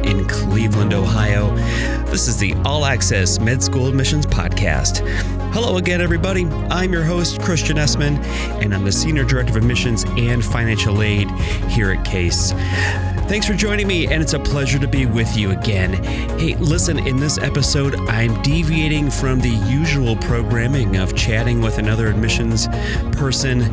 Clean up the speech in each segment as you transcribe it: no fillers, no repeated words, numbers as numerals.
In Cleveland, Ohio. This is the All Access Med School Admissions Podcast. Hello again, everybody. I'm your host, Christian Essman, and I'm the Senior Director of Admissions and Financial Aid here at CASE. Thanks for joining me, and it's a pleasure to be with you again. Hey, listen, in this episode, I'm deviating from the usual programming of chatting with another admissions person.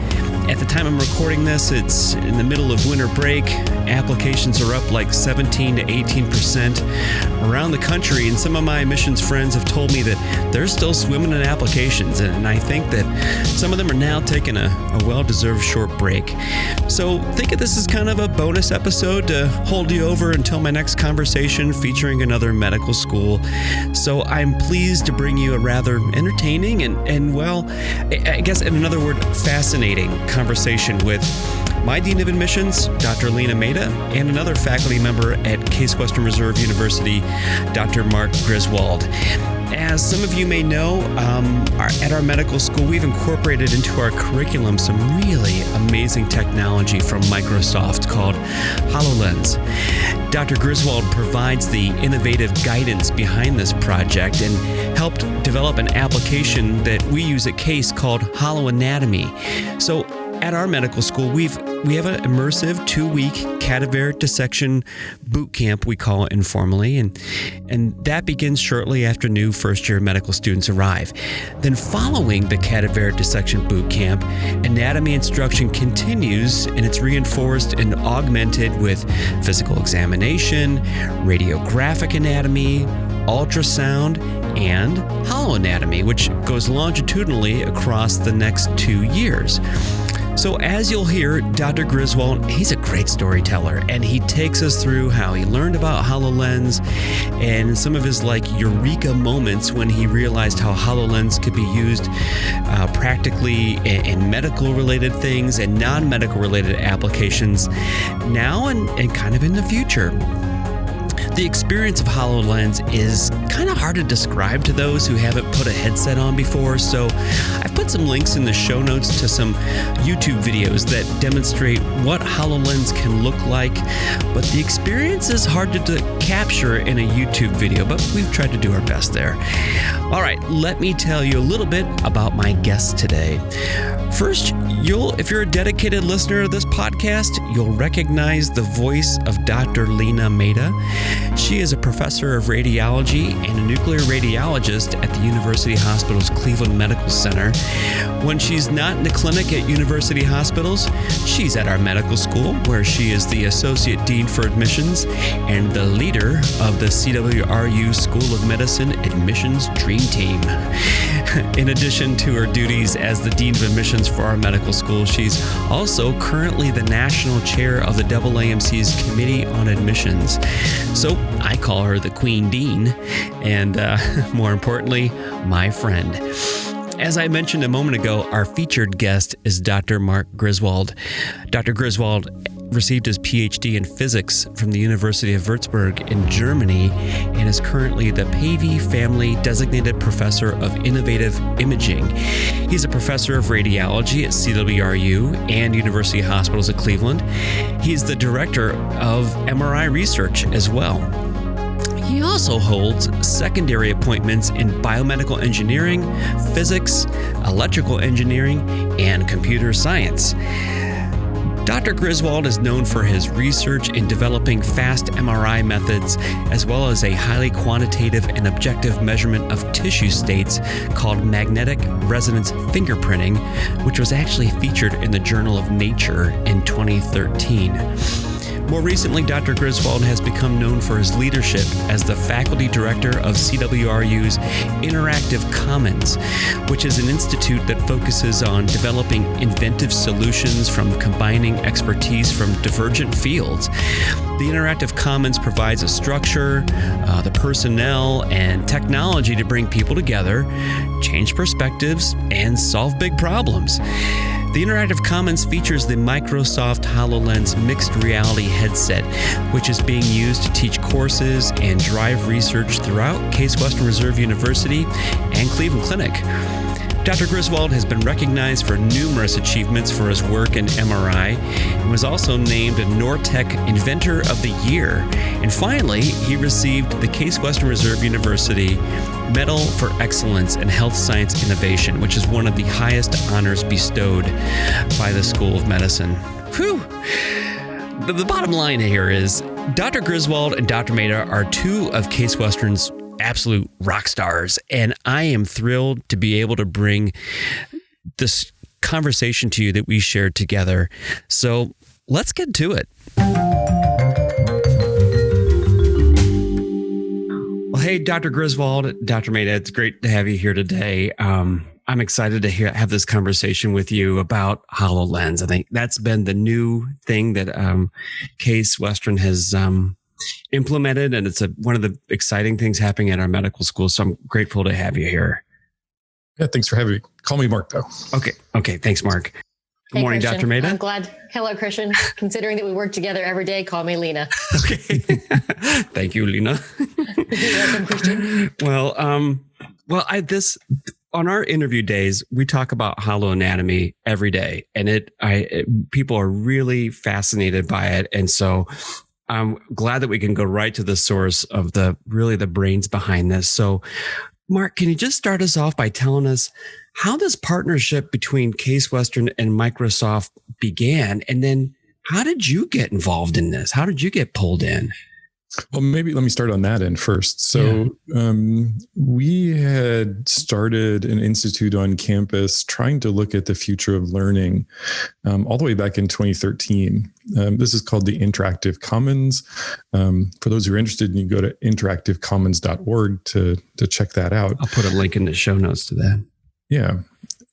At the time I'm recording this, it's in the middle of winter break. Applications are up like 17 to 18% around the country, and some of my admissions friends have told me that they're still swimming in applications, and I think that some of them are now taking a well-deserved short break. So think of this as kind of a bonus episode to hold you over until my next conversation featuring another medical school. So I'm pleased to bring you a rather entertaining and well, I guess in another word, fascinating conversation with my Dean of Admissions, Dr. Lena Maida, and another faculty member at Case Western Reserve University, Dr. Mark Griswold. As some of you may know, at our medical school, we've incorporated into our curriculum some really amazing technology from Microsoft called Hololens. Dr. Griswold provides the innovative guidance behind this project and helped develop an application that we use at CASE called Holoanatomy. So at our medical school, we have an immersive 2-week cadaver dissection boot camp, we call it informally, and that begins shortly after new first-year medical students arrive. Then following the cadaver dissection boot camp, anatomy instruction continues, and it's reinforced and augmented with physical examination, radiographic anatomy, ultrasound, and holoanatomy, which goes longitudinally across the next 2 years. So as you'll hear, Dr. Griswold, he's a great storyteller, and he takes us through how he learned about HoloLens and some of his eureka moments when he realized how HoloLens could be used practically in medical related things and non-medical related applications now and kind of in the future. The experience of HoloLens is kind of hard to describe to those who haven't put a headset on before, so I've put some links in the show notes to some YouTube videos that demonstrate what HoloLens can look like, but the experience is hard to capture in a YouTube video, but we've tried to do our best there. All right, let me tell you a little bit about my guest today. First, if you're a dedicated listener of this podcast, you'll recognize the voice of Dr. Lena Maida. She is a professor of radiology and a nuclear radiologist at the University Hospitals Cleveland Medical Center. When she's not in the clinic at University Hospitals, she's at our medical school, where she is the Associate Dean for Admissions and the leader of the CWRU School of Medicine Admissions Dream Team. In addition to her duties as the Dean of Admissions for our medical school, she's also currently the National Chair of the AAMC's Committee on Admissions. So I call her the Queen Dean, and more importantly, my friend. As I mentioned a moment ago, our featured guest is Dr. Mark Griswold. Dr. Griswold received his PhD in physics from the University of Würzburg in Germany and is currently the Pavey Family Designated Professor of Innovative Imaging. He's a professor of radiology at CWRU and University Hospitals at Cleveland. He's the director of MRI research as well. He also holds secondary appointments in biomedical engineering, physics, electrical engineering, and computer science. Dr. Griswold is known for his research in developing fast MRI methods, as well as a highly quantitative and objective measurement of tissue states called magnetic resonance fingerprinting, which was actually featured in the Journal of Nature in 2013. More recently, Dr. Griswold has become known for his leadership as the faculty director of CWRU's Interactive Commons, which is an institute that focuses on developing inventive solutions from combining expertise from divergent fields. The Interactive Commons provides a structure, the personnel, and technology to bring people together, change perspectives, and solve big problems. The Interactive Commons features the Microsoft Hololens mixed reality headset, which is being used to teach courses and drive research throughout Case Western Reserve University and Cleveland Clinic. Dr. Griswold has been recognized for numerous achievements for his work in MRI and was also named a Nortec Inventor of the Year. And finally, he received the Case Western Reserve University Medal for Excellence in Health Science Innovation, which is one of the highest honors bestowed by the School of Medicine. Whew! The bottom line here is Dr. Griswold and Dr. Maida are two of Case Western's absolute rock stars, and I am thrilled to be able to bring this conversation to you that we shared together. So let's get to it. Well, hey, Dr. Griswold, Dr. Maida, it's great to have you here today. I'm excited to have this conversation with you about HoloLens. I think that's been the new thing that Case Western has implemented, and it's one of the exciting things happening at our medical school. So I'm grateful to have you here. Yeah, thanks for having me. Call me Mark, though. Okay. Thanks, Mark. Good morning, Christian. Dr. Maida. I'm glad. Hello, Christian. Considering that we work together every day, call me Lena. Okay. Thank you, Lena. You're welcome, Christian. Well, on our interview days, we talk about holoanatomy every day, and people are really fascinated by it, and so I'm glad that we can go right to the source of the brains behind this. So, Mark, can you just start us off by telling us how this partnership between Case Western and Microsoft began? And then how did you get involved in this? How did you get pulled in? Well, maybe let me start on that end first. So we had started an institute on campus trying to look at the future of learning all the way back in 2013. This is called the Interactive Commons. For those who are interested, you can go to interactivecommons.org to check that out. I'll put a link in the show notes to that. Yeah.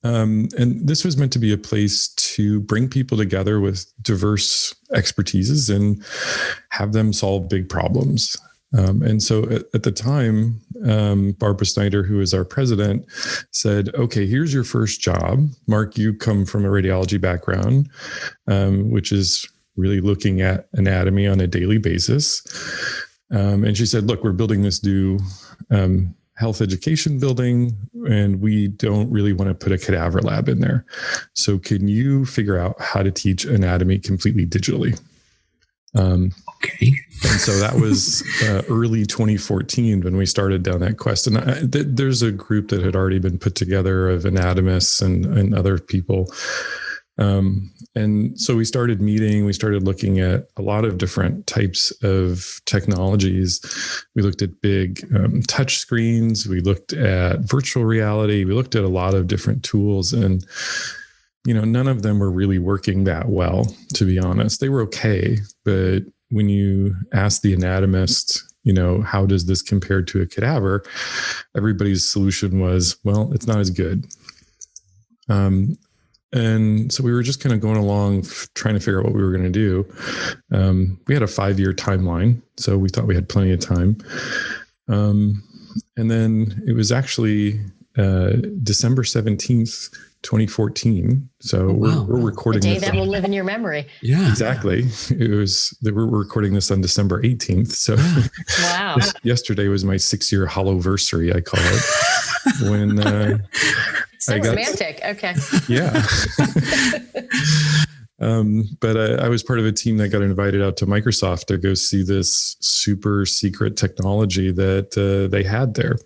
And this was meant to be a place to bring people together with diverse expertises and have them solve big problems. And so at the time, Barbara Snyder, who is our president, said, okay, here's your first job. Mark, you come from a radiology background, which is really looking at anatomy on a daily basis. And she said, look, we're building this new health education building, and we don't really want to put a cadaver lab in there. So can you figure out how to teach anatomy completely digitally? Okay. And so that was early 2014 when we started down that quest. And there's a group that had already been put together of anatomists and other people. And so we started meeting, we started looking at a lot of different types of technologies. We looked at big touch screens, we looked at virtual reality, we looked at a lot of different tools, and none of them were really working that well, to be honest. They were okay, but when you ask the anatomist, how does this compare to a cadaver? Everybody's solution was, well, it's not as good. And so we were just kind of going along, trying to figure out what we were going to do. We had a 5-year timeline, so we thought we had plenty of time. And then it was actually December 17th, 2014. So we're recording the day this. That will live in your memory. Yeah, exactly. We're recording this on December 18th. So wow. Yesterday was my 6-year holoversary, I call it. When so romantic. Okay. Yeah. But I was part of a team that got invited out to Microsoft to go see this super secret technology that they had there.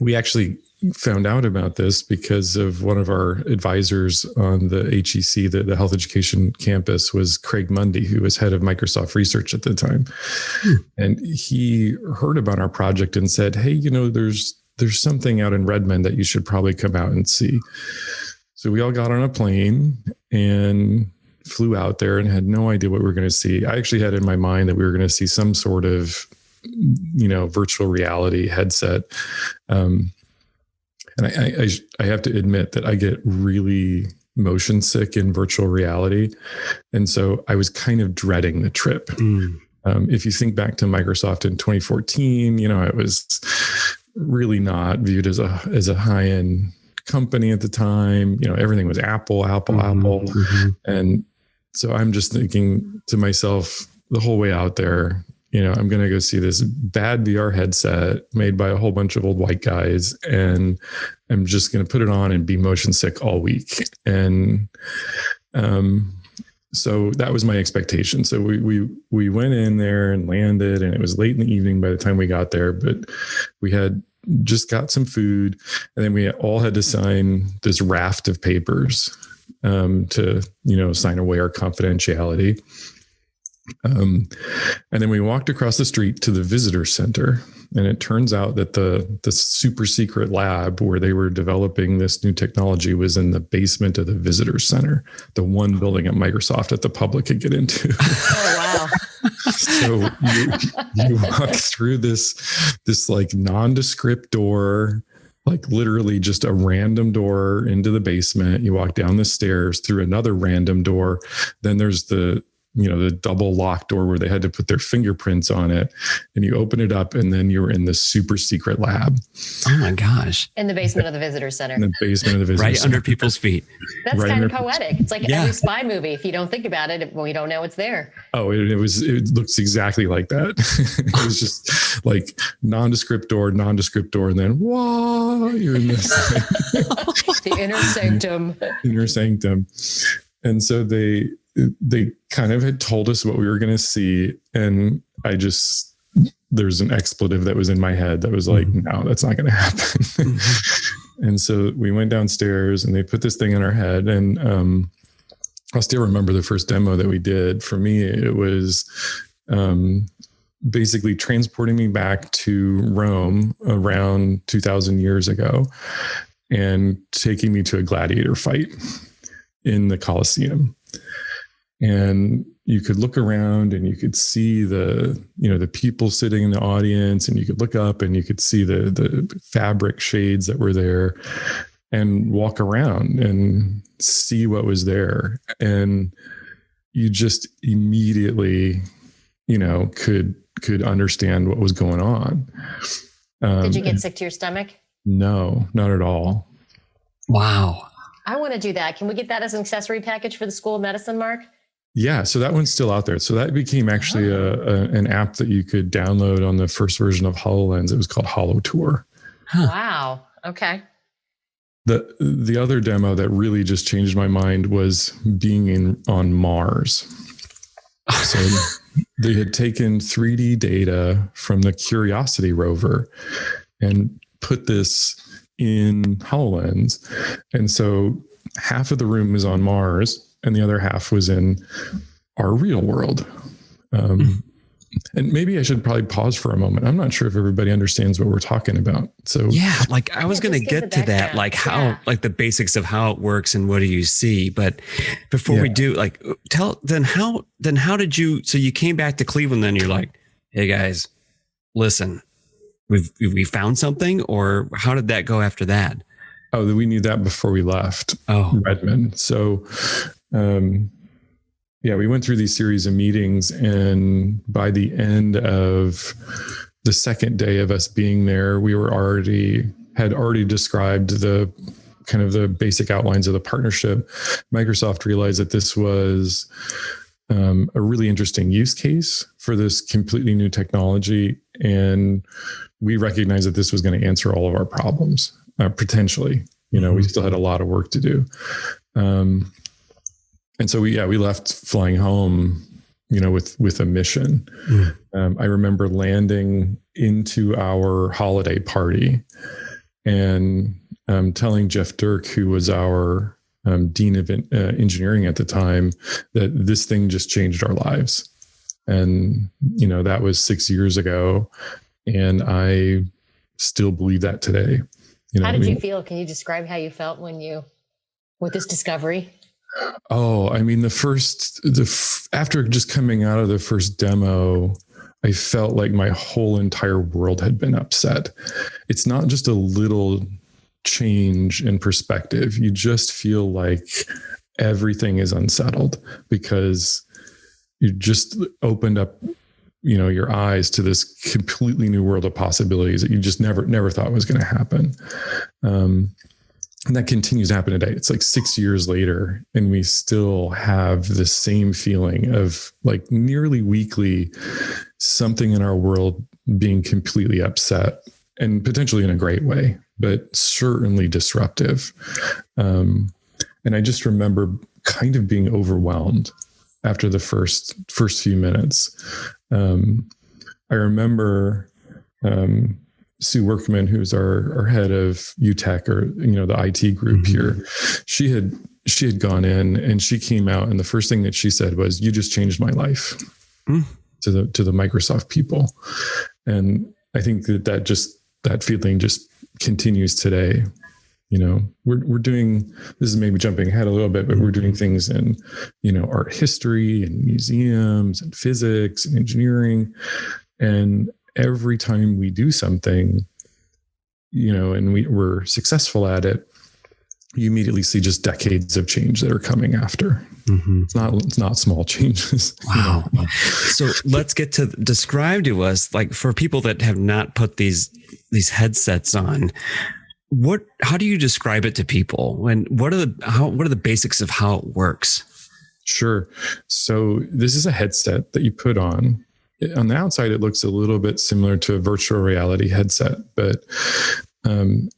We actually found out about this because of one of our advisors on the HEC, the Health Education Campus, was Craig Mundy, who was head of Microsoft Research at the time. And he heard about our project and said, hey, there's something out in Redmond that you should probably come out and see. So we all got on a plane and flew out there and had no idea what we were going to see. I actually had in my mind that we were going to see some sort of, virtual reality headset. And I have to admit that I get really motion sick in virtual reality. And so I was kind of dreading the trip. If you think back to Microsoft in 2014, it was really not viewed as a high-end company at the time. Everything was Apple. And so I'm just thinking to myself the whole way out there, I'm going to go see this bad VR headset made by a whole bunch of old white guys, and I'm just going to put it on and be motion sick all week. And so that was my expectation. So we went in there and landed, and it was late in the evening by the time we got there, but we had just got some food, and then we all had to sign this raft of papers to sign away our confidentiality. And then we walked across the street to the visitor center, and it turns out that the super secret lab where they were developing this new technology was in the basement of the visitor center, the one building at Microsoft that the public could get into. Oh, wow. So you walk through this like nondescript door, like literally just a random door into the basement. You walk down the stairs through another random door. Then there's the double lock door where they had to put their fingerprints on it, and you open it up, and then you're in the super secret lab. Oh my gosh. In the basement of the visitor center. In the basement of the visitor center. Center. Under people's feet. That's kind of poetic. It's like every spy movie. If you don't think about it, we don't know it's there. Oh, it looks exactly like that. It was just like nondescript door, and then, whoa, you're in this. The inner sanctum. Inner sanctum. And so they kind of had told us what we were going to see. And there's an expletive that was in my head that was like, no, that's not going to happen. And so we went downstairs, and they put this thing in our head. And I'll still remember the first demo that we did. For me, it was basically transporting me back to Rome around 2000 years ago and taking me to a gladiator fight in the Colosseum. And you could look around, and you could see the people sitting in the audience, and you could look up, and you could see the fabric shades that were there, and walk around and see what was there. And you just immediately, could understand what was going on. Did you get sick to your stomach? No, not at all. Wow. I want to do that. Can we get that as an accessory package for the School of Medicine, Mark? Yeah, so that one's still out there. So that became actually an app that you could download on the first version of HoloLens. It was called HoloTour. Huh. Wow. Okay. The other demo that really just changed my mind was being on Mars. So they had taken 3D data from the Curiosity rover and put this in HoloLens. And so half of the room was on Mars, and the other half was in our real world. And maybe I should probably pause for a moment. I'm not sure if everybody understands what we're talking about. So yeah, like I was going to get to that, like how, like the basics of how it works and what do you see. But before we do, like how did you, so you came back to Cleveland, then you're like, hey guys, listen, we found something, or how did that go after that? Oh, we knew that before we left Redmond. So, we went through these series of meetings, and by the end of the second day of us being there, we had already described the kind of the basic outlines of the partnership. Microsoft realized that this was a really interesting use case for this completely new technology, and we recognized that this was going to answer all of our problems, potentially. We still had a lot of work to do. And so we left flying home, with a mission. I remember landing into our holiday party and telling Jeff Dirk, who was our dean of engineering at the time, that this thing just changed our lives. And, that was 6 years ago. And I still believe that today. How did you feel? Can you describe how you felt with this discovery? Oh, I mean, after just coming out of the first demo, I felt like my whole entire world had been upset. It's not just a little change in perspective. You just feel like everything is unsettled because you just opened up, your eyes to this completely new world of possibilities that you just never thought was going to happen. And that continues to happen today. It's like 6 years later, and we still have the same feeling of like nearly weekly something in our world being completely upset, and potentially in a great way, but certainly disruptive. And I just remember kind of being overwhelmed after the first few minutes. I remember Sue Workman, who's our head of UTech, or the IT group here. She had gone in and she came out, and the first thing that she said was, "You just changed my life," to the Microsoft people. And I think that feeling just continues today. We're doing, this is maybe jumping ahead a little bit, but we're doing things in, art history and museums and physics and engineering. And every time we do something, and we're successful at it, you immediately see just decades of change that are coming after. It's not small changes. Wow. So let's get to describe to us, like, for people that have not put these headsets on, how do you describe it to people? And what are the basics of how it works? Sure. So this is a headset that you put on. On the outside, it looks a little bit similar to a virtual reality headset, but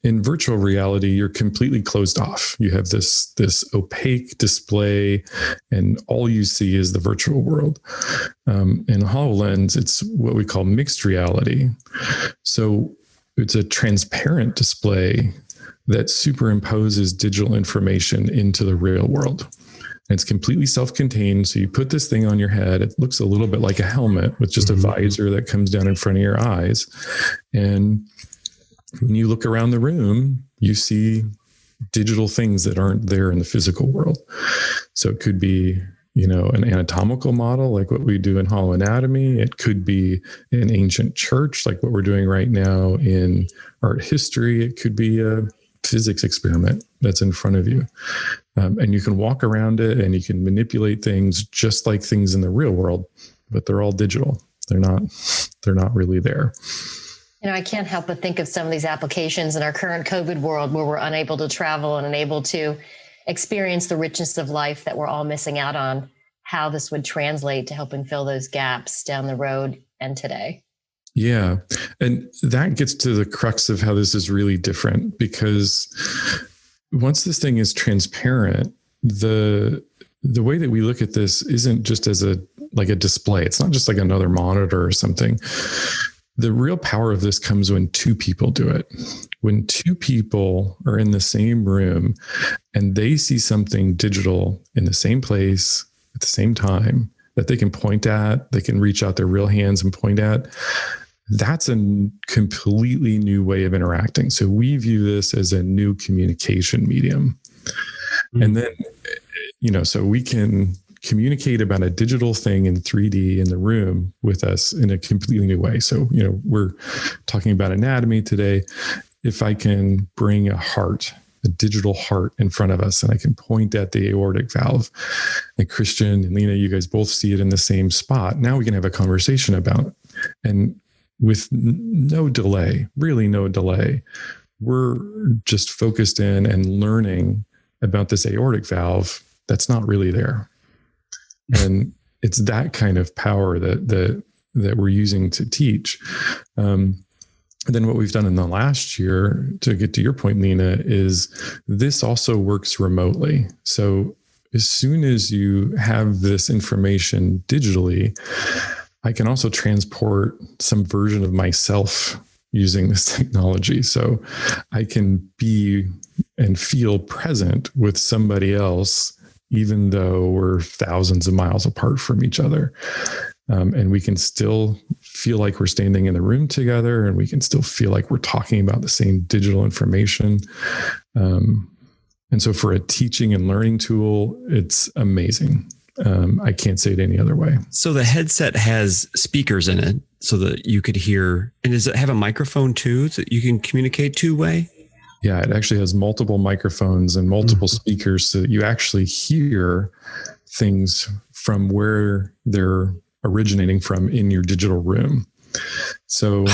in virtual reality, you're completely closed off. You have this opaque display, and all you see is the virtual world. In HoloLens, it's what we call mixed reality. So it's a transparent display that superimposes digital information into the real world. And it's completely self-contained. So you put this thing on your head. It looks a little bit like a helmet with just a visor that comes down in front of your eyes. And when you look around the room, you see digital things that aren't there in the physical world. So it could be, an anatomical model like what we do in holoanatomy. It could be an ancient church like what we're doing right now in art history. It could be a physics experiment that's in front of you. And you can walk around it and you can manipulate things just like things in the real world, but they're all digital. They're not really there. I can't help but think of some of these applications in our current COVID world where we're unable to travel and unable to experience the richness of life that we're all missing out on, how this would translate to helping fill those gaps down the road and today. Yeah. And that gets to the crux of how this is really different, because once this thing is transparent, the way that we look at this isn't just as a display. It's not just like another monitor or something. The real power of this comes when two people do it. When two people are in the same room and they see something digital in the same place at the same time that they can point at, they can reach out their real hands and point at, that's a completely new way of interacting. So we view this as a new communication medium. And then, so we can communicate about a digital thing in 3D in the room with us in a completely new way. So, we're talking about anatomy today. If I can bring a digital heart in front of us, and I can point at the aortic valve, and Christian and Lena, you guys both see it in the same spot. Now we can have a conversation about it. And with no delay, really no delay, we're just focused in and learning about this aortic valve that's not really there. And it's that kind of power that we're using to teach. Then what we've done in the last year, to get to your point, Lena, is this also works remotely. So as soon as you have this information digitally, I can also transport some version of myself using this technology. So I can be and feel present with somebody else, even though we're thousands of miles apart from each other. And we can still feel like we're standing in the room together, and we can still feel like we're talking about the same digital information. And And so for a teaching and learning tool, it's amazing. I can't say it any other way. So the headset has speakers in it so that you could hear. And does it have a microphone too, so that you can communicate two-way? Yeah, it actually has multiple microphones and multiple speakers so that you actually hear things from where they're originating from in your digital room. So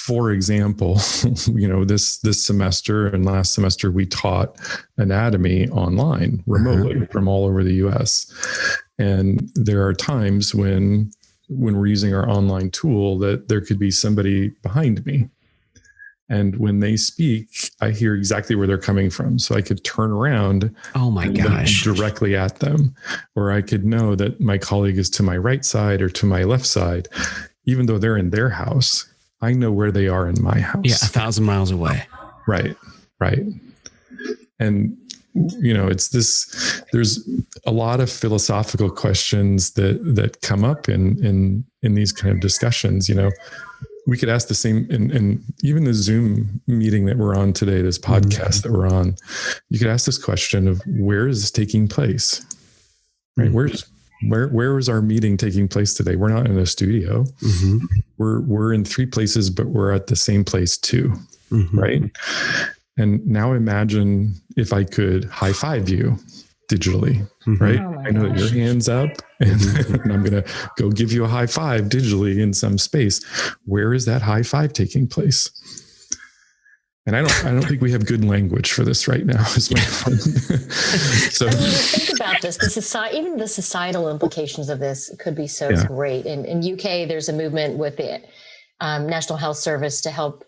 for example, this semester and last semester, we taught anatomy online remotely from all over the US. And there are times when we're using our online tool that there could be somebody behind me. And when they speak, I hear exactly where they're coming from. So I could turn around and look directly at them, or I could know that my colleague is to my right side or to my left side. Even though they're in their house, I know where they are in my house. Yeah, 1,000 miles away. Right. And, it's this, there's a lot of philosophical questions that come up in these kind of discussions. We could ask the same, and even the Zoom meeting that we're on today, this podcast that we're on, you could ask this question of where is this taking place? Right? Where is our meeting taking place today? We're not in a studio. We're in 3 places, but we're at the same place too. Right? And now imagine if I could high five you digitally, right? Oh I know that your hand's up and I'm going to go give you a high five digitally in some space. Where is that high five taking place? And I don't think we have good language for this right now. Is my point. So think about this. Even the societal implications of this could be so great. In UK, there's a movement with the National Health Service to help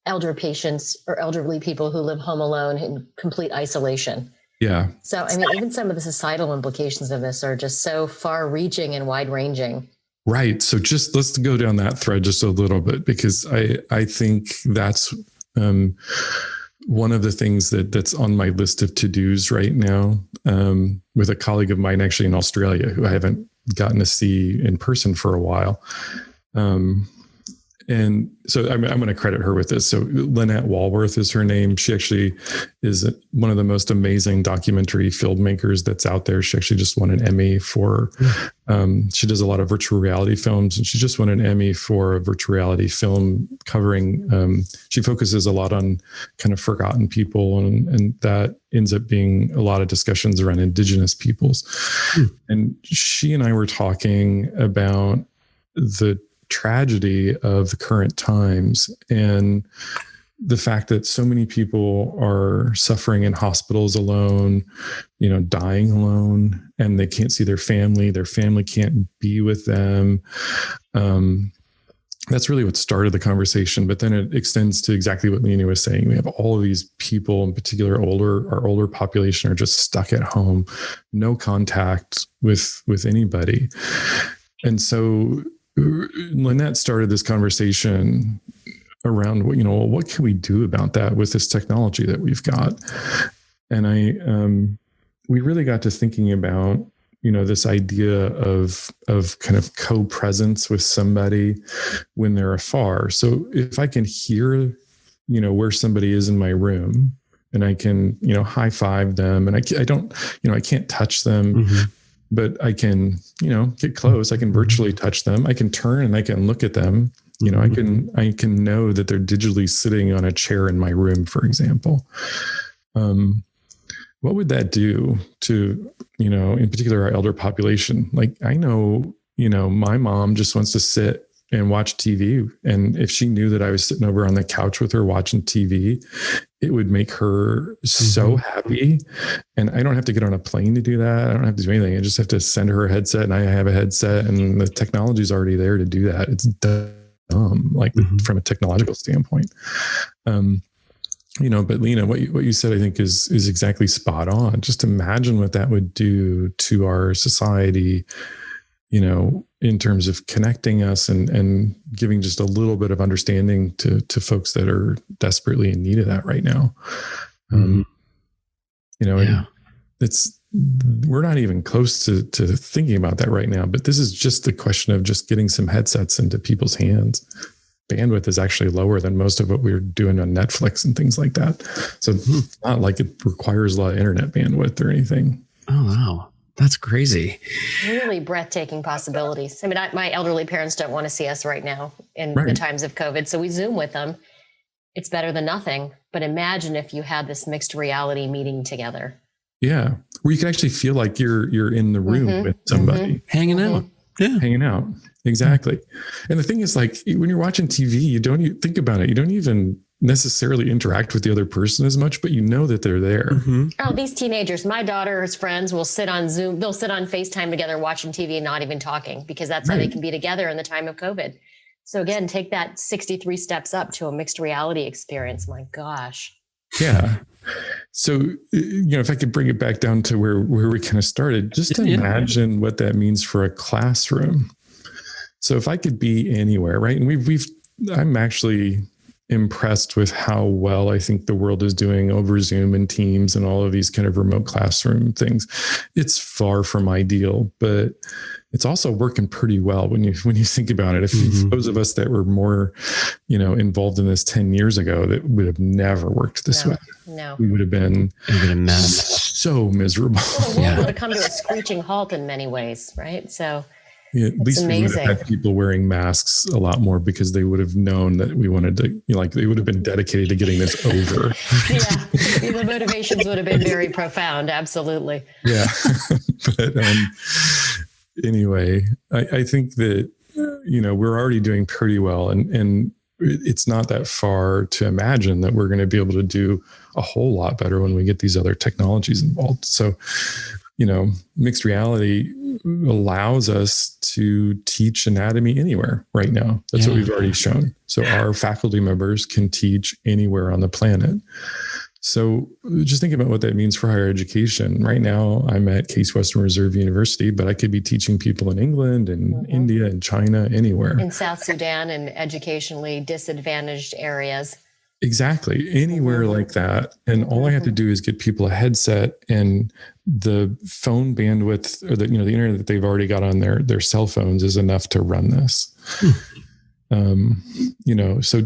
elder patients or elderly people who live home alone in complete isolation. Yeah. So, even some of the societal implications of this are just so far reaching and wide ranging. Right. So let's go down that thread just a little bit, because I think that's one of the things that's on my list of to-dos right now, with a colleague of mine actually in Australia who I haven't gotten to see in person for a while. And so I'm going to credit her with this. So Lynette Walworth is her name. She actually is one of the most amazing documentary filmmakers that's out there. She actually just won an Emmy for, she does a lot of virtual reality films, and she just won an Emmy for a virtual reality film covering, she focuses a lot on kind of forgotten people, and that ends up being a lot of discussions around Indigenous peoples. And she and I were talking about the tragedy of the current times and the fact that so many people are suffering in hospitals alone, dying alone, and they can't see their family can't be with them. That's really what started the conversation, but then it extends to exactly what Lena was saying. We have all of these people, in particular our older population, are just stuck at home, no contact with anybody. And so Lynette started this conversation around, what can we do about that with this technology that we've got? And we really got to thinking about, this idea of kind of co-presence with somebody when they're afar. So if I can hear, where somebody is in my room, and I can, high five them, and I don't, I can't touch them, but I can, get close. I can virtually touch them. I can turn and I can look at them. I can know that they're digitally sitting on a chair in my room, for example. What would that do to, in particular, our elder population? Like, I know, my mom just wants to sit and watch TV. And if she knew that I was sitting over on the couch with her watching TV, it would make her so happy. And I don't have to get on a plane to do that. I don't have to do anything. I just have to send her a headset, and I have a headset, and the technology is already there to do that. It's dumb, from a technological standpoint. But Lena, what you said, I think is exactly spot on. Just imagine what that would do to our society, in terms of connecting us and giving just a little bit of understanding to folks that are desperately in need of that right now. We're not even close to thinking about that right now, but this is just the question of just getting some headsets into people's hands. bandwidth is actually lower than most of what we're doing on Netflix and things like that. So it's not like it requires a lot of internet bandwidth or anything. Oh, wow. That's crazy. Really breathtaking possibilities. I mean, my elderly parents don't want to see us right now in the times of COVID, so we Zoom with them. It's better than nothing. But imagine if you had this mixed reality meeting together. Yeah. Where you can actually feel like you're in the room with somebody. Hanging out. Yeah. Hanging out. Exactly. And the thing is, like, when you're watching TV, you don't even think about it. You don't even necessarily interact with the other person as much, but you know that they're there. Oh, these teenagers, my daughter's friends will sit on Zoom. They'll sit on FaceTime together, watching TV and not even talking, because that's how they can be together in the time of COVID. So again, take that 63 steps up to a mixed reality experience. My gosh. Yeah. So, if I could bring it back down to where we kind of started, just imagine what that means for a classroom. So if I could be anywhere, right? And I'm actually impressed with how well I think the world is doing over Zoom and Teams and all of these kind of remote classroom things. It's far from ideal, but it's also working pretty well when you think about it. If those of us that were more, involved in this 10 years ago, that would have never worked this way. No, we would have been a mess. So miserable. The world would have come to a screeching halt in many ways, right? So at least we would have had people wearing masks a lot more, because they would have known that we wanted to, they would have been dedicated to getting this over. The motivations would have been very profound. Absolutely. Yeah. But anyway, I think that, we're already doing pretty well, and it's not that far to imagine that we're going to be able to do a whole lot better when we get these other technologies involved. So, mixed reality allows us to teach anatomy anywhere right now. That's what we've already shown. So our faculty members can teach anywhere on the planet. So just think about what that means for higher education. Right now, I'm at Case Western Reserve University, but I could be teaching people in England and India and China, anywhere. In South Sudan and educationally disadvantaged areas. Exactly. Anywhere like that. And all I have to do is get people a headset, and the phone bandwidth, or the internet that they've already got on their cell phones is enough to run this. So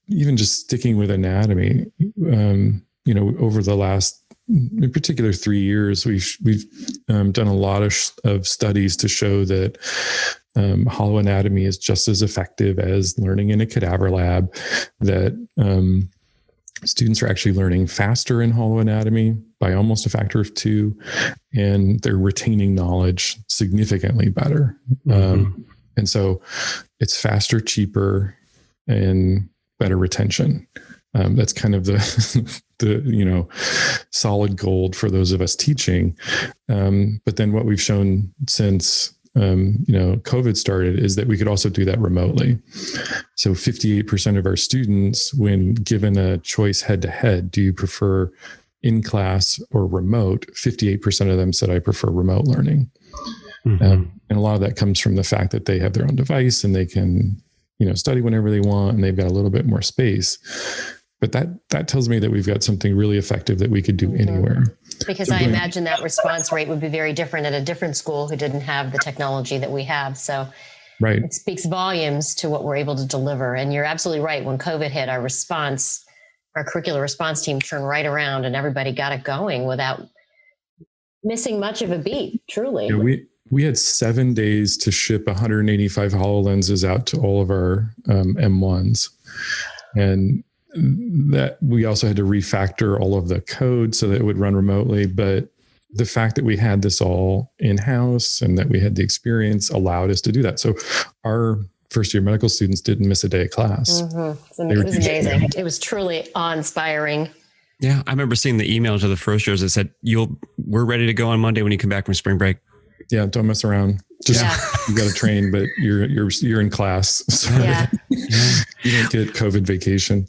even just sticking with anatomy, over the last, in particular, 3 years, we've done a lot of studies to show that hollow anatomy is just as effective as learning in a cadaver lab, that students are actually learning faster in hollow anatomy by almost a factor of 2, and they're retaining knowledge significantly better. And so it's faster, cheaper, and better retention. That's kind of the solid gold for those of us teaching. But then what we've shown since COVID started is that we could also do that remotely. So 58% of our students, when given a choice head to head, do you prefer in class or remote? 58% of them said, I prefer remote learning. And a lot of that comes from the fact that they have their own device and they can, study whenever they want, and they've got a little bit more space. But that tells me that we've got something really effective that we could do anywhere. Because I imagine that response rate would be very different at a different school who didn't have the technology that we have. So it speaks volumes to what we're able to deliver. And you're absolutely right. When COVID hit, our curricular response team turned right around, and everybody got it going without missing much of a beat, truly. Yeah, we had 7 days to ship 185 HoloLenses out to all of our M1s. And that we also had to refactor all of the code so that it would run remotely. But the fact that we had this all in-house and that we had the experience allowed us to do that. So our first-year medical students didn't miss a day of class. It was amazing. It was truly awe-inspiring. Yeah, I remember seeing the emails of the first years that said, we're ready to go on Monday when you come back from spring break. Yeah, don't mess around. Just you got to train, but you're in class, so you don't get COVID vacation.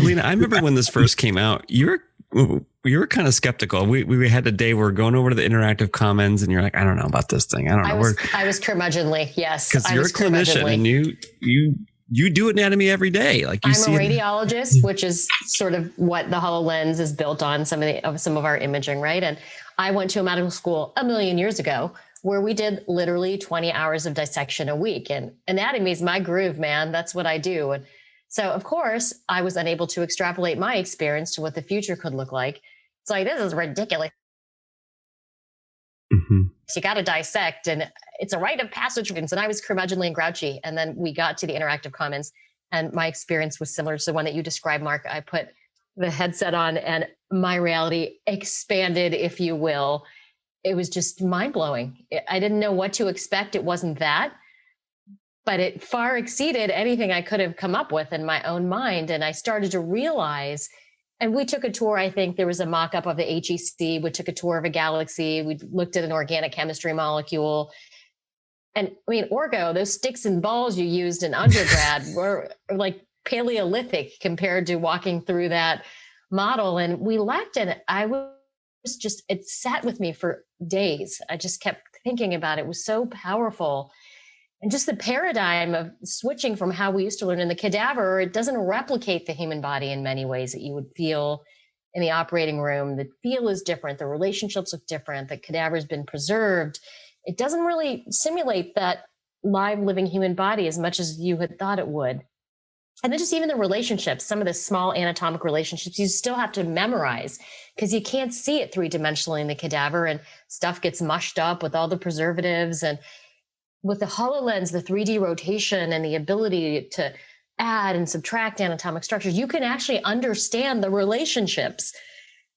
Lena, I remember when this first came out, you were kind of skeptical. We had a day where we're going over to the interactive commons, and you're like, I don't know about this thing. I don't know. I was curmudgeonly, yes, because you're a clinician and you do anatomy every day. Like I'm a radiologist, which is sort of what the HoloLens is built on. Some of our imaging, right? And I went to a medical school a million years ago where we did literally 20 hours of dissection a week. And anatomy is my groove, man. That's what I do. And so, of course, I was unable to extrapolate my experience to what the future could look like. It's like, this is ridiculous. Mm-hmm. You got to dissect, and it's a rite of passage. And I was curmudgeonly and grouchy. And then we got to the interactive commons, and my experience was similar to the one that you described, Mark. I put the headset on, and my reality expanded, if you will. It was just mind blowing. I didn't know what to expect. It wasn't that, but it far exceeded anything I could have come up with in my own mind. And I started to realize, and we took a tour. I think there was a mock-up of the HEC. We took a tour of a galaxy. We looked at an organic chemistry molecule. And I mean, orgo, those sticks and balls you used in undergrad were like Paleolithic compared to walking through that model. And we left, and I was just, it sat with me for days. I just kept thinking about it. It was so powerful. And just the paradigm of switching from how we used to learn in the cadaver, it doesn't replicate the human body in many ways that you would feel in the operating room. The feel is different. The relationships look different. The cadaver has been preserved. It doesn't really simulate that live living human body as much as you had thought it would. And then just even the relationships, some of the small anatomic relationships, you still have to memorize because you can't see it three-dimensionally in the cadaver, and stuff gets mushed up with all the preservatives. And with the Hololens, the 3D rotation and the ability to add and subtract anatomic structures, you can actually understand the relationships.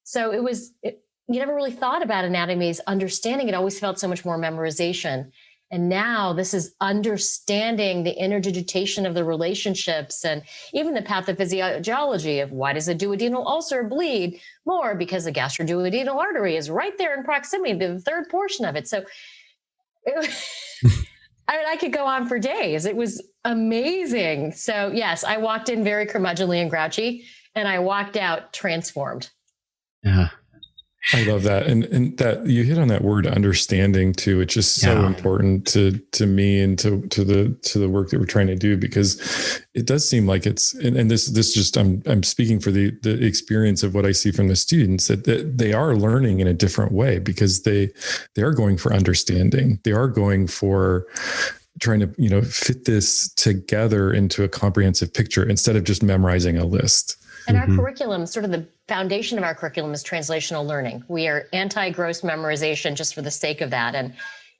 So you never really thought about anatomy as understanding. It always felt so much more memorization. And now this is understanding the interdigitation of the relationships and even the pathophysiology of why does a duodenal ulcer bleed more? Because the gastroduodenal artery is right there in proximity to the third portion of it. So I could go on for days. It was amazing. So yes, I walked in very curmudgeonly and grouchy, and I walked out transformed. Yeah. I love that. And that you hit on that word understanding too, which is so important to me and to the work that we're trying to do, because it does seem like it's, and this just, I'm speaking for the experience of what I see from the students, that they are learning in a different way because they are going for understanding. They are going for trying to, fit this together into a comprehensive picture instead of just memorizing a list. And our curriculum, sort of the foundation of our curriculum is translational learning. We are anti-gross memorization just for the sake of that. And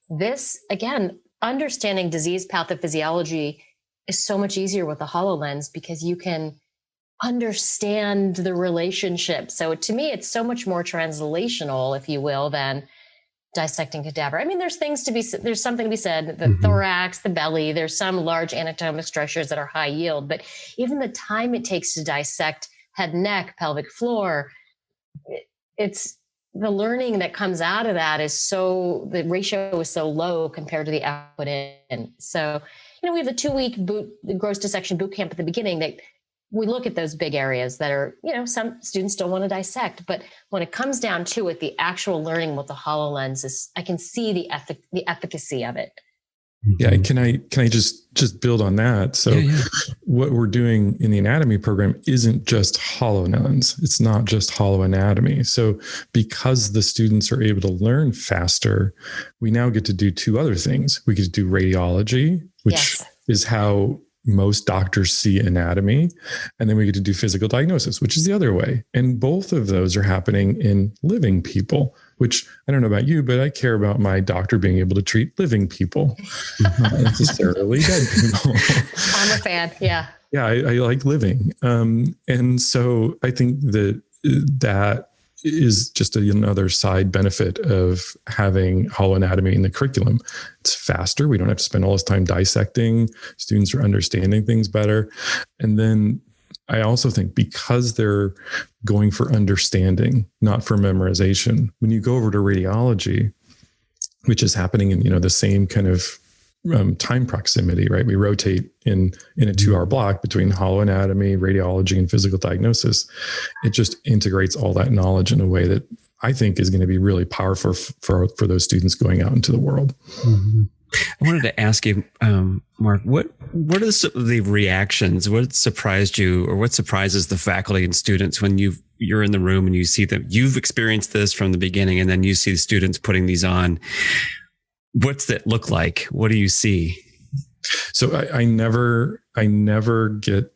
this, again, understanding disease pathophysiology is so much easier with the HoloLens because you can understand the relationship. So to me, it's so much more translational, if you will, than dissecting cadaver. I mean, there's something to be said, the thorax, the belly, there's some large anatomic structures that are high yield, but even the time it takes to dissect head, neck, pelvic floor, it's the learning that comes out of that the ratio is so low compared to the output in. So, we have the 2-week the gross dissection boot camp at the beginning that we look at those big areas that are, some students don't want to dissect, but when it comes down to it, the actual learning with the HoloLens I can see the efficacy of it. Yeah. Can I just build on that? So what we're doing in the anatomy program isn't just HoloLens. It's not just holo anatomy. So because the students are able to learn faster, we now get to do 2 other things. We get to do radiology, which is how most doctors see anatomy. And then we get to do physical diagnosis, which is the other way. And both of those are happening in living people, which I don't know about you, but I care about my doctor being able to treat living people, not necessarily dead people. I'm a fan. Yeah. Yeah. I like living. And so I think that is just another side benefit of having holoanatomy in the curriculum. It's faster. We don't have to spend all this time dissecting. Students are understanding things better. And then I also think because they're going for understanding, not for memorization, when you go over to radiology, which is happening in, the same kind of time proximity, right? We rotate in a 2-hour block between holoanatomy, radiology, and physical diagnosis. It just integrates all that knowledge in a way that I think is going to be really powerful for those students going out into the world. Mm-hmm. I wanted to ask you, Mark, what are the reactions? What surprised you, or what surprises the faculty and students when you're in the room and you see them? You've experienced this from the beginning, and then you see the students putting these on. What's that look like? What do you see? So I never get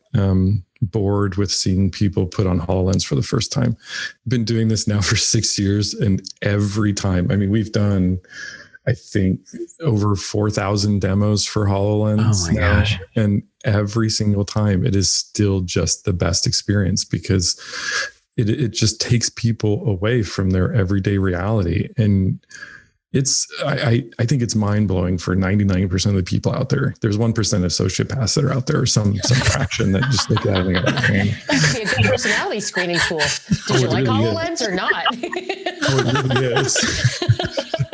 bored with seeing people put on HoloLens for the first time. Been doing this now for 6 years, and every time, I mean, we've done, I think, over 4,000 demos for HoloLens. Oh my gosh. And every single time it is still just the best experience, because it just takes people away from their everyday reality. And I think it's mind blowing for 99% of the people out there. There's 1% of sociopaths that are out there, or some fraction that just look at it. That could be a good personality screening tool. Did you like HoloLens or not? It really is.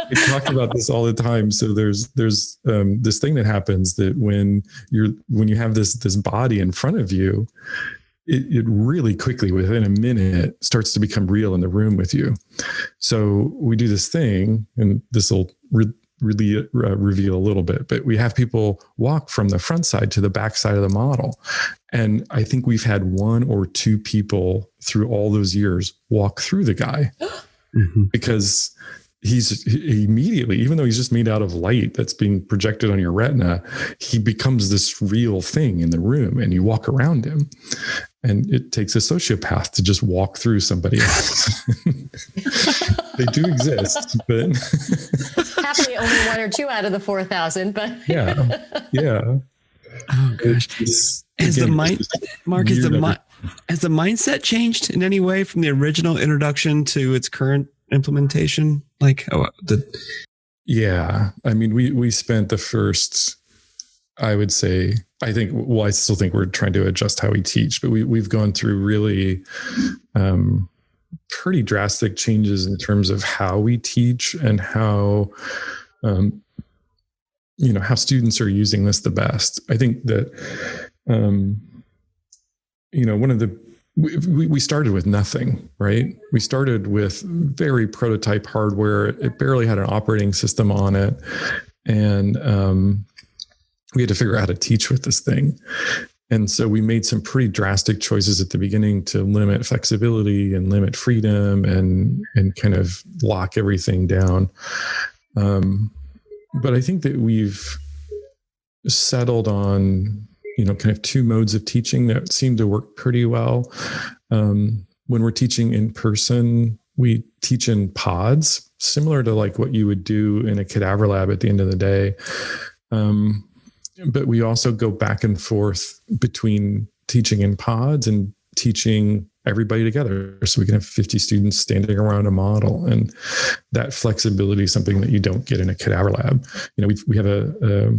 We talk about this all the time. So there's this thing that happens that when you have this body in front of you, it really quickly, within a minute, starts to become real in the room with you. So we do this thing, and this will really reveal a little bit, but we have people walk from the front side to the back side of the model. And I think we've had 1 or 2 people through all those years walk through the guy because he immediately, even though he's just made out of light that's being projected on your retina, he becomes this real thing in the room, and you walk around him. And it takes a sociopath to just walk through somebody else. They do exist, but happily only 1 or 2 out of the 4,000. But yeah. Oh gosh. Has the mindset changed in any way from the original introduction to its current implementation? Yeah. I mean, we spent the first, I still think we're trying to adjust how we teach, but we've gone through really pretty drastic changes in terms of how we teach and how students are using this the best. I think that, we started with nothing, right? We started with very prototype hardware. It barely had an operating system on it. And we had to figure out how to teach with this thing. And so we made some pretty drastic choices at the beginning to limit flexibility and limit freedom and kind of lock everything down. But I think that we've settled on, kind of 2 modes of teaching that seem to work pretty well. When we're teaching in person, we teach in pods, similar to like what you would do in a cadaver lab at the end of the day. But we also go back and forth between teaching in pods and teaching everybody together. So we can have 50 students standing around a model. And that flexibility is something that you don't get in a cadaver lab. We have a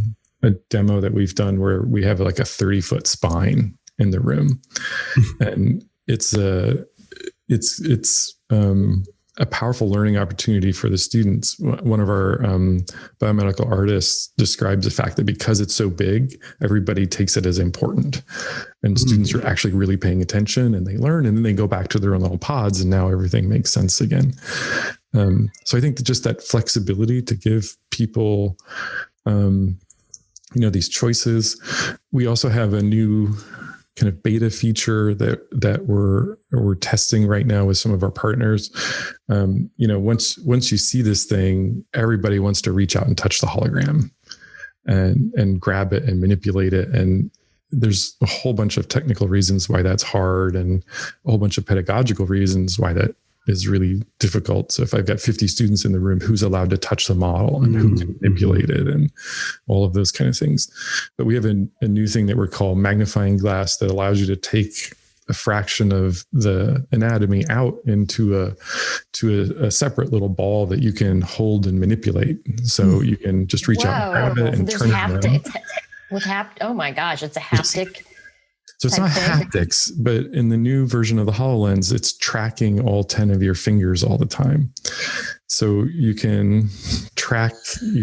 demo that we've done where we have like a 30-foot spine in the room. And it's a powerful learning opportunity for the students. One of our biomedical artists describes the fact that because it's so big, everybody takes it as important, and students are actually really paying attention, and they learn, and then they go back to their own little pods, and now everything makes sense again. So I think that just that flexibility to give people, these choices. We also have a new kind of beta feature that we're testing right now with some of our partners. Once you see this thing, everybody wants to reach out and touch the hologram and grab it and manipulate it. And there's a whole bunch of technical reasons why that's hard, and a whole bunch of pedagogical reasons why that is really difficult. So if I've got 50 students in the room, who's allowed to touch the model and who can manipulate it and all of those kind of things. But we have a new thing that we're called magnifying glass that allows you to take a fraction of the anatomy out into a separate little ball that you can hold and manipulate. So you can just reach out and grab it and turn it around. Oh my gosh, it's a haptic. So it's not haptics, but in the new version of the HoloLens, it's tracking all 10 of your fingers all the time. So you can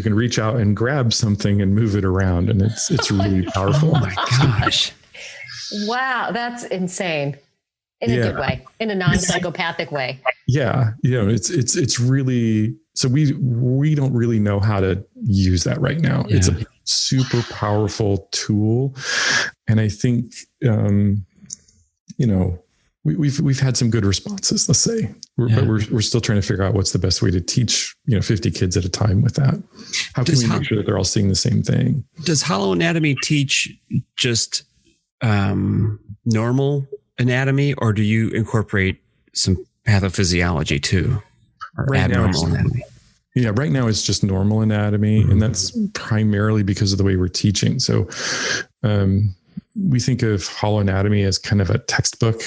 reach out and grab something and move it around. And it's really powerful. Oh my gosh. Wow. That's insane. In a good way, in a non-psychopathic way. Yeah. It's really, so we don't really know how to use that right now. Yeah. It's a super powerful tool. And I think, we've had some good responses, let's say, but we're still trying to figure out what's the best way to teach 50 kids at a time with that. How can we make sure that they're all seeing the same thing? Does holoanatomy teach just normal anatomy, or do you incorporate some pathophysiology too, or abnormal anatomy? Yeah, right now it's just normal anatomy, and that's primarily because of the way we're teaching. So we think of holoanatomy as kind of a textbook,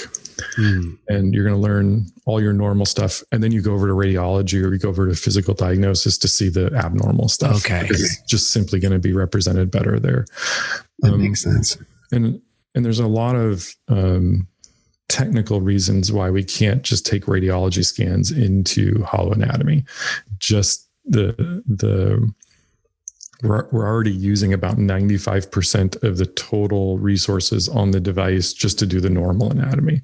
and you're going to learn all your normal stuff, and then you go over to radiology or you go over to physical diagnosis to see the abnormal stuff. Okay, because it's just simply going to be represented better there. That makes sense. And there's a lot of technical reasons why we can't just take radiology scans into holoanatomy. Just we're already using about 95% of the total resources on the device just to do the normal anatomy.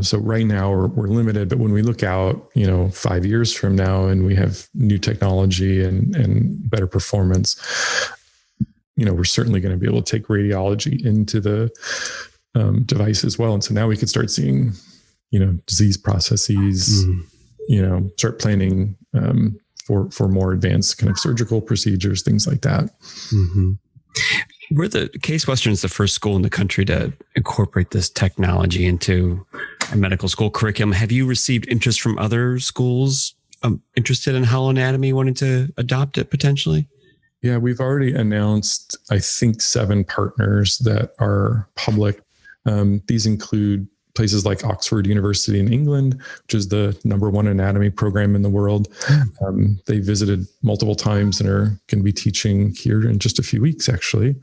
So right now we're limited, but when we look out, 5 years from now and we have new technology and better performance, we're certainly going to be able to take radiology into the device as well. And so now we could start seeing, disease processes, start planning for more advanced kind of surgical procedures, things like that. Mm-hmm. Case Western is the first school in the country to incorporate this technology into a medical school curriculum. Have you received interest from other schools interested in holoanatomy, wanting to adopt it potentially? Yeah, we've already announced, I think, 7 partners that are public. These include places like Oxford University in England, which is the #1 anatomy program in the world. They visited multiple times and are going to be teaching here in just a few weeks, actually.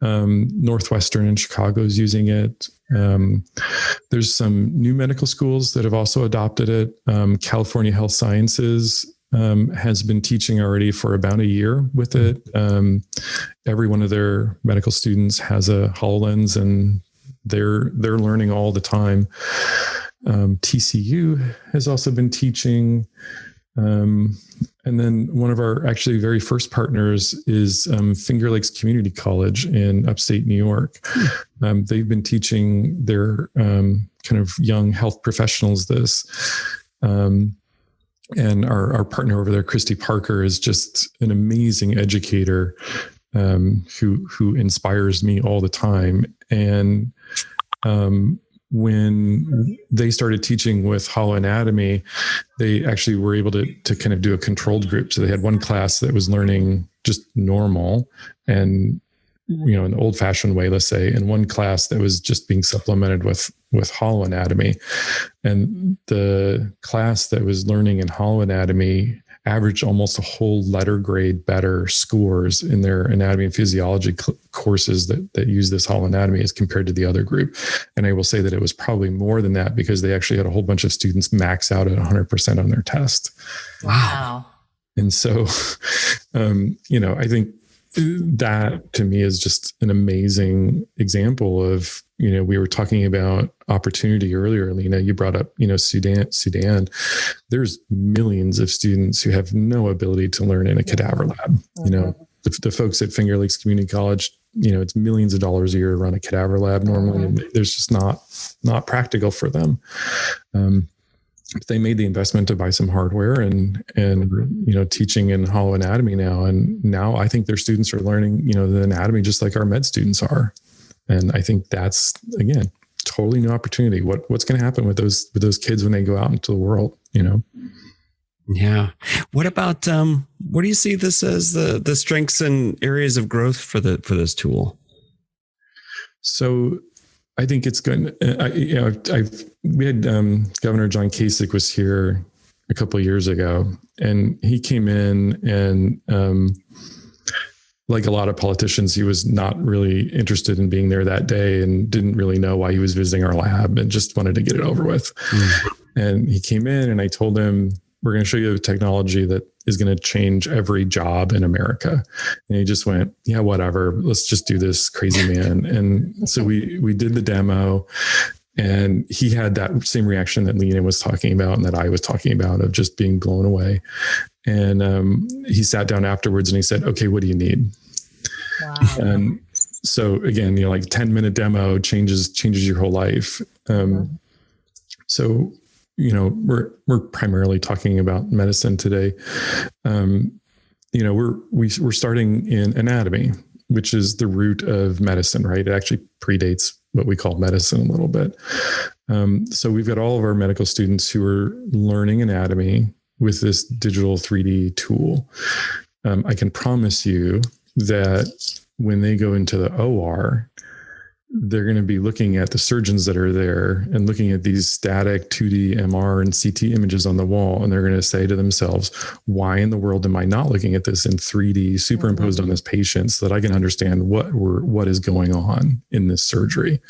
Northwestern in Chicago is using it. There's some new medical schools that have also adopted it. California Health Sciences has been teaching already for about a year with it. Every one of their medical students has a HoloLens, and they're learning all the time. TCU has also been teaching. And then one of our actually very first partners is Finger Lakes Community College in upstate New York. They've been teaching their kind of young health professionals this. And our partner over there, Christy Parker, is just an amazing educator who inspires me all the time. And when they started teaching with holoanatomy, they actually were able to kind of do a controlled group. So they had one class that was learning just normal and, an old-fashioned way, let's say, and one class that was just being supplemented with holoanatomy. And the class that was learning in holoanatomy averaged almost a whole letter grade better scores in their anatomy and physiology courses that use this holoanatomy as compared to the other group. And I will say that it was probably more than that because they actually had a whole bunch of students max out at 100% on their test. Wow. And so, I think that to me is just an amazing example of, we were talking about opportunity earlier, Lena. You brought up, Sudan. There's millions of students who have no ability to learn in a cadaver lab. The folks at Finger Lakes Community College, it's millions of dollars a year to run a cadaver lab normally, and there's just not practical for them. They made the investment to buy some hardware and teaching in holoanatomy now. And now I think their students are learning, the anatomy just like our med students are. And I think that's, again, totally new opportunity. What's going to happen with those kids when they go out into the world, Yeah. What about, what do you see this as the strengths and areas of growth for this tool? So I think it's going. We had Governor John Kasich was here a couple of years ago, and he came in and, like a lot of politicians, he was not really interested in being there that day and didn't really know why he was visiting our lab and just wanted to get it over with. And he came in, and I told him, "We're going to show you a technology that is going to change every job in America." And he just went, "Yeah, whatever. Let's just do this, crazy man." And so we did the demo, and he had that same reaction that Lena was talking about and that I was talking about of just being blown away. And he sat down afterwards and he said, "Okay, what do you need?" Wow. And So again, like 10-minute demo changes your whole life. So, we're primarily talking about medicine today. We're starting in anatomy, which is the root of medicine, right? It actually predates what we call medicine a little bit. So we've got all of our medical students who are learning anatomy with this digital 3D tool. I can promise you that when they go into the OR, they're going to be looking at the surgeons that are there and looking at these static 2D MR and CT images on the wall. And they're going to say to themselves, why in the world am I not looking at this in 3D superimposed on this patient so that I can understand what is going on in this surgery?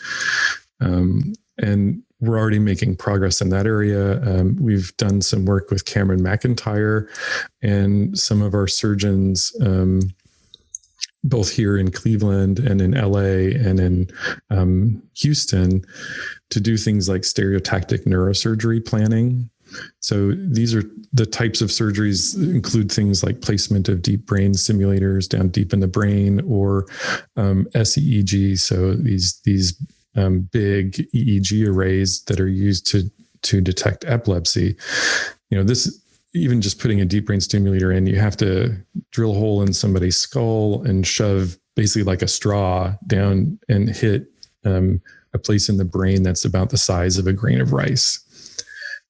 And we're already making progress in that area. We've done some work with Cameron McIntyre and some of our surgeons, both here in Cleveland and in LA and in Houston, to do things like stereotactic neurosurgery planning. So these are the types of surgeries include things like placement of deep brain simulators down deep in the brain, or SEEG. So these big EEG arrays that are used to detect epilepsy. This, even just putting a deep brain stimulator in, you have to drill a hole in somebody's skull and shove basically like a straw down and hit a place in the brain that's about the size of a grain of rice.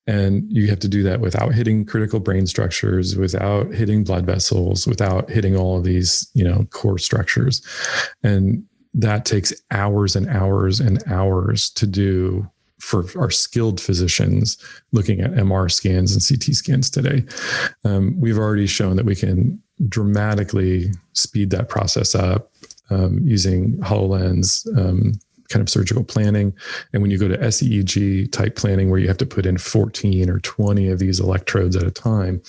And you have to do that without hitting critical brain structures, without hitting blood vessels, without hitting all of these, core structures. And that takes hours and hours and hours to do for our skilled physicians looking at MR scans and CT scans today. We've already shown that we can dramatically speed that process up using HoloLens kind of surgical planning. And when you go to SEEG type planning, where you have to put in 14 or 20 of these electrodes at a time,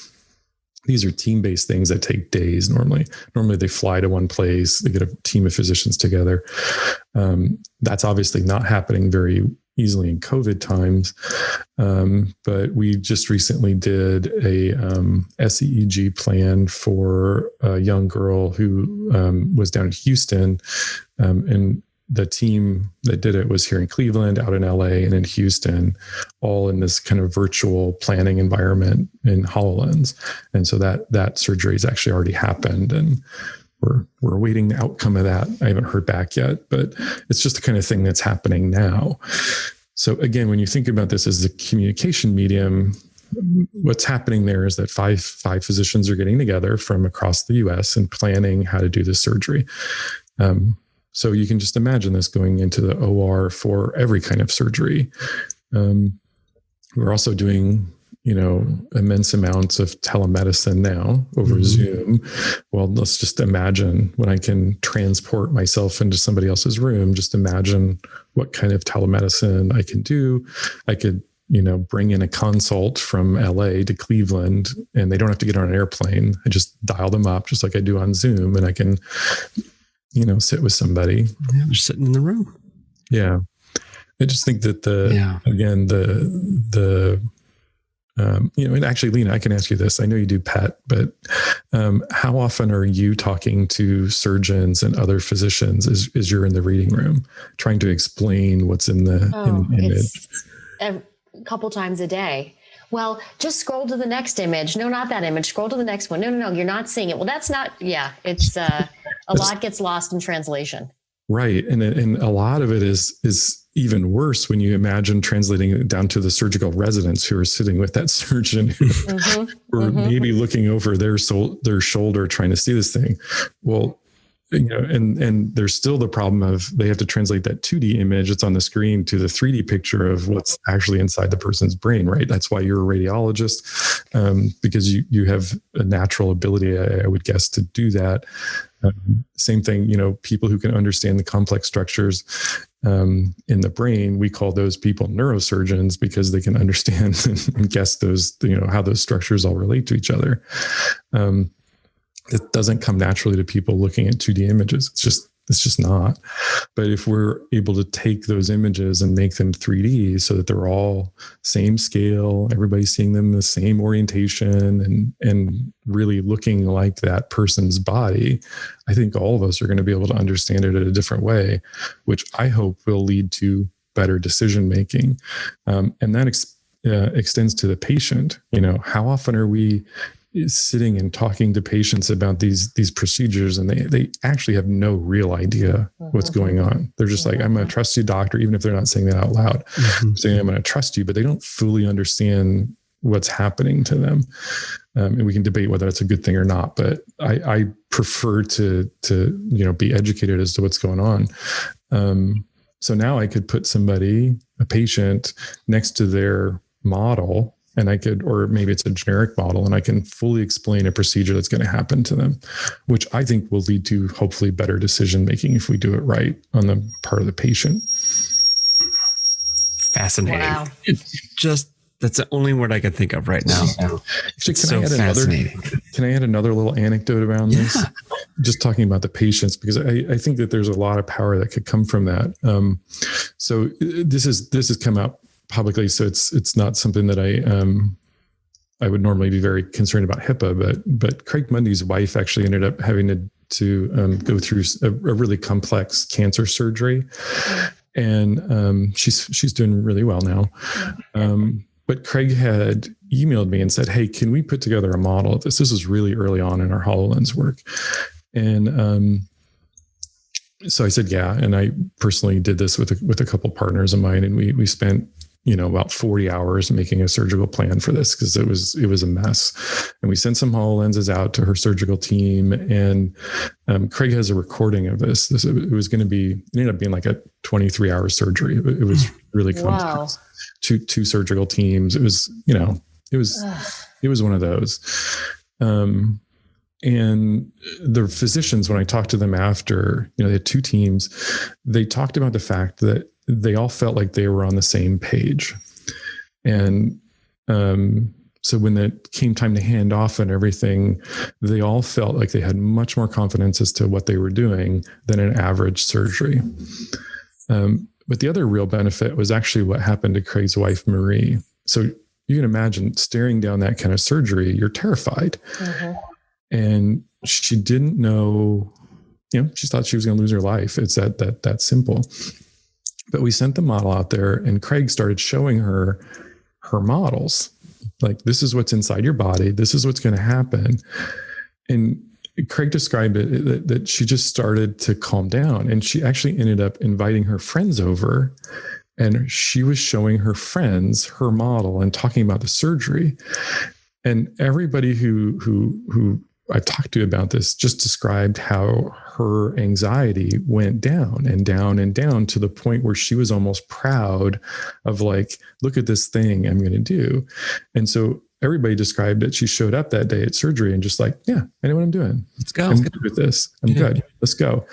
these are team-based things that take days normally. Normally they fly to one place, they get a team of physicians together. That's obviously not happening very easily in COVID times. But we just recently did a SEEG plan for a young girl who was down in Houston. And the team that did it was here in Cleveland, out in LA, and in Houston, all in this kind of virtual planning environment in HoloLens. And so that surgery has actually already happened, and we're awaiting the outcome of that. I haven't heard back yet, but it's just the kind of thing that's happening now. So again, when you think about this as a communication medium, what's happening there is that five physicians are getting together from across the US and planning how to do this surgery. So you can just imagine this going into the OR for every kind of surgery. We're also doing, immense amounts of telemedicine now over Zoom. Well, let's just imagine when I can transport myself into somebody else's room. Just imagine what kind of telemedicine I can do. I could, bring in a consult from LA to Cleveland, and they don't have to get on an airplane. I just dial them up just like I do on Zoom, and I can sit with somebody. Yeah, they're sitting in the room. Yeah. I just think that and actually, Lena, I can ask you this. I know you do PET, but how often are you talking to surgeons and other physicians as you're in the reading room, trying to explain what's in the image? A couple times a day. Well, just scroll to the next image. No, not that image. Scroll to the next one. No, you're not seeing it. Well, that's not, it's a lot gets lost in translation. Right. And a lot of it is even worse when you imagine translating it down to the surgical residents who are sitting with that surgeon or maybe looking over their shoulder trying to see this thing. Well, and there's still the problem of they have to translate that 2D image that's on the screen to the 3D picture of what's actually inside the person's brain, right? That's why you're a radiologist, because you have a natural ability, I would guess, to do that. Same thing, people who can understand the complex structures in the brain, we call those people neurosurgeons because they can understand and guess those, how those structures all relate to each other. It doesn't come naturally to people looking at 2D images. It's just not. But if we're able to take those images and make them 3D so that they're all same scale, everybody's seeing them the same orientation and really looking like that person's body, I think all of us are going to be able to understand it in a different way, which I hope will lead to better decision making. And that extends to the patient. How often are we sitting and talking to patients about these procedures, and they actually have no real idea what's going on. They're just like, I'm going to trust you, doctor, even if they're not saying that out loud. Saying I'm going to trust you, but they don't fully understand what's happening to them. And we can debate whether that's a good thing or not, but I prefer to be educated as to what's going on. So now I could put a patient next to their model, and I could, or maybe it's a generic model, and I can fully explain a procedure that's going to happen to them, which I think will lead to hopefully better decision-making if we do it right on the part of the patient. Fascinating. Wow. That's the only word I could think of right now. Actually, can I add another little anecdote around this? Just talking about the patients, because I think that there's a lot of power that could come from that. So this has come out publicly, so it's not something that I would normally be very concerned about HIPAA, but Craig Mundy's wife actually ended up having to go through a really complex cancer surgery, and she's doing really well now. But Craig had emailed me and said, "Hey, can we put together a model of this?" This was really early on in our HoloLens work, and so I said, "Yeah." And I personally did this with a couple partners of mine, and we spent about 40 hours making a surgical plan for this, because it was a mess. And we sent some HoloLenses out to her surgical team, and Craig has a recording of this. It ended up being like a 23-hour surgery. It was really complex. Wow. Two surgical teams. It was one of those. And the physicians, when I talked to them after, they had two teams, they talked about the fact that they all felt like they were on the same page. And so when it came time to hand off and everything, they all felt like they had much more confidence as to what they were doing than an average surgery. But the other real benefit was actually what happened to Craig's wife, Marie. So you can imagine staring down that kind of surgery, you're terrified. Mm-hmm. And she didn't know, she thought she was going to lose her life. It's that simple. But we sent the model out there, and Craig started showing her models. Like, this is what's inside your body. This is what's going to happen. And Craig described it that she just started to calm down, and she actually ended up inviting her friends over, and she was showing her friends her model and talking about the surgery. And everybody who I talked to about this just described how her anxiety went down and down and down to the point where she was almost proud of, like, look at this thing I'm going to do. And so everybody described that she showed up that day at surgery and just like, yeah, I know what I'm doing. Let's go. I'm good with this. I'm good. Let's go.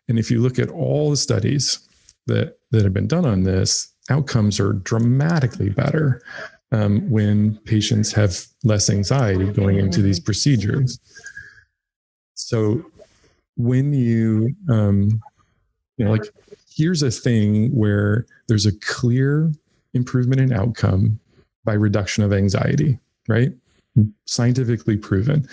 And if you look at all the studies that have been done on this, outcomes are dramatically better when patients have less anxiety going into these procedures. So when you, here's a thing where there's a clear improvement in outcome by reduction of anxiety, right? Scientifically proven.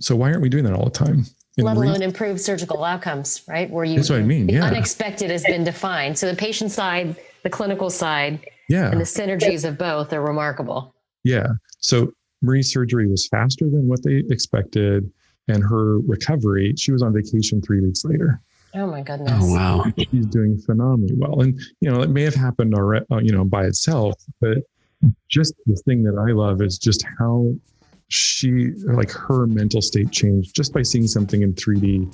So why aren't we doing that all the time? Let alone improve surgical outcomes, right? Where that's what I mean. Yeah. Unexpected has been defined. So the patient side, the clinical side, and the synergies of both are remarkable. Yeah. So Marie's surgery was faster than what they expected. And her recovery, she was on vacation 3 weeks later. Oh my goodness. Oh, wow. She's doing phenomenally well. And, it may have happened already, by itself, but just the thing that I love is just how her mental state changed just by seeing something in 3D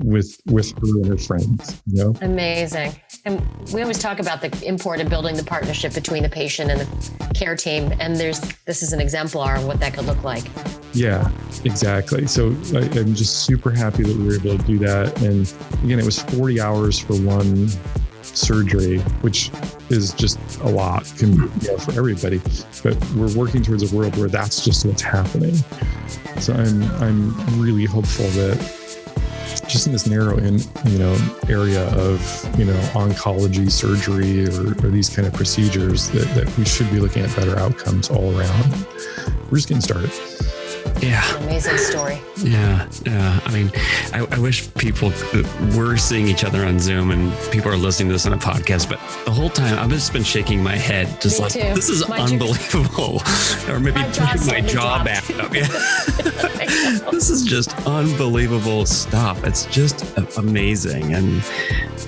with her and her friends, Amazing. And we always talk about the import of building the partnership between the patient and the care team. And this is an exemplar of what that could look like. Yeah, exactly. So I'm just super happy that we were able to do that. And again, it was 40 hours for one surgery, which is just a lot for everybody. But we're working towards a world where that's just what's happening. So I'm really hopeful that just in this narrow area of, oncology, surgery, or these kind of procedures that we should be looking at better outcomes all around. We're just getting started. Yeah. Amazing story. Yeah. I mean, I wish people were seeing each other on Zoom and people are listening to this on a podcast, but the whole time I've just been shaking my head, just Me like, too. this is unbelievable. Or maybe my jaw back up. Yeah. This is just unbelievable stuff. It's just amazing. And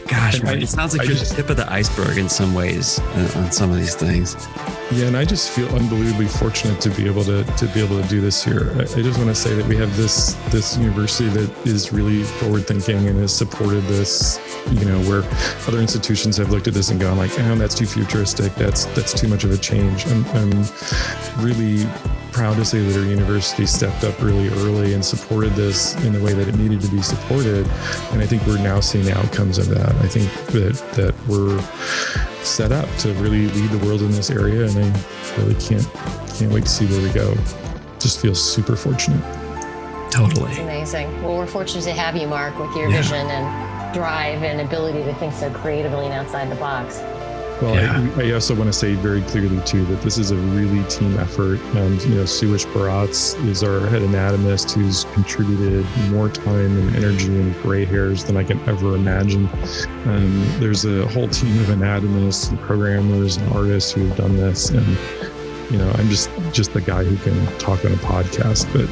gosh, man, it sounds like you're the tip of the iceberg in some ways on some of these things. Yeah, and I just feel unbelievably fortunate to be able to do this here. I just want to say that we have this university that is really forward thinking and has supported this, where other institutions have looked at this and gone like, oh, that's too futuristic. That's too much of a change. I'm really proud to say that our university stepped up really early and supported this in the way that it needed to be supported. And I think we're now seeing the outcomes of that. I think that we're set up to really lead the world in this area, and I really can't wait to see where we go. Just feel super fortunate. Totally. It's amazing. Well, we're fortunate to have you, Mark, with your vision and drive and ability to think so creatively and outside the box. Well, I also want to say very clearly too that this is a really team effort, and Suish Baratz is our head anatomist who's contributed more time and energy and gray hairs than I can ever imagine. There's a whole team of anatomists and programmers and artists who have done this, and I'm just the guy who can talk on a podcast, but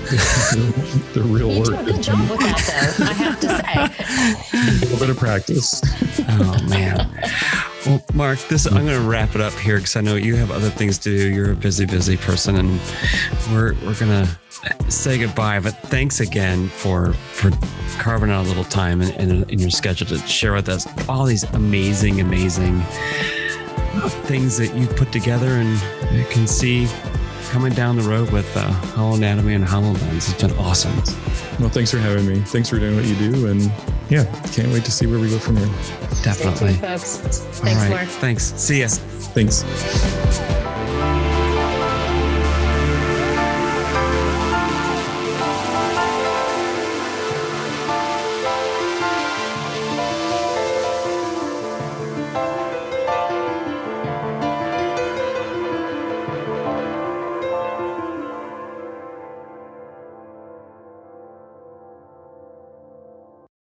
the real work. You do a good job with that, though, I have to say. A little bit of practice. Oh man. Well, Mark, I'm going to wrap it up here because I know you have other things to do. You're a busy person, and we're going to say goodbye. But thanks again for carving out a little time in your schedule to share with us all these amazing things that you've put together and you can see coming down the road with Holonatomy and Hololens. It's been awesome. Well, thanks for having me. Thanks for doing what you do. And can't wait to see where we go from here. Definitely. Stay tuned, folks. Thanks, all right. Mark. Thanks. See ya. Thanks.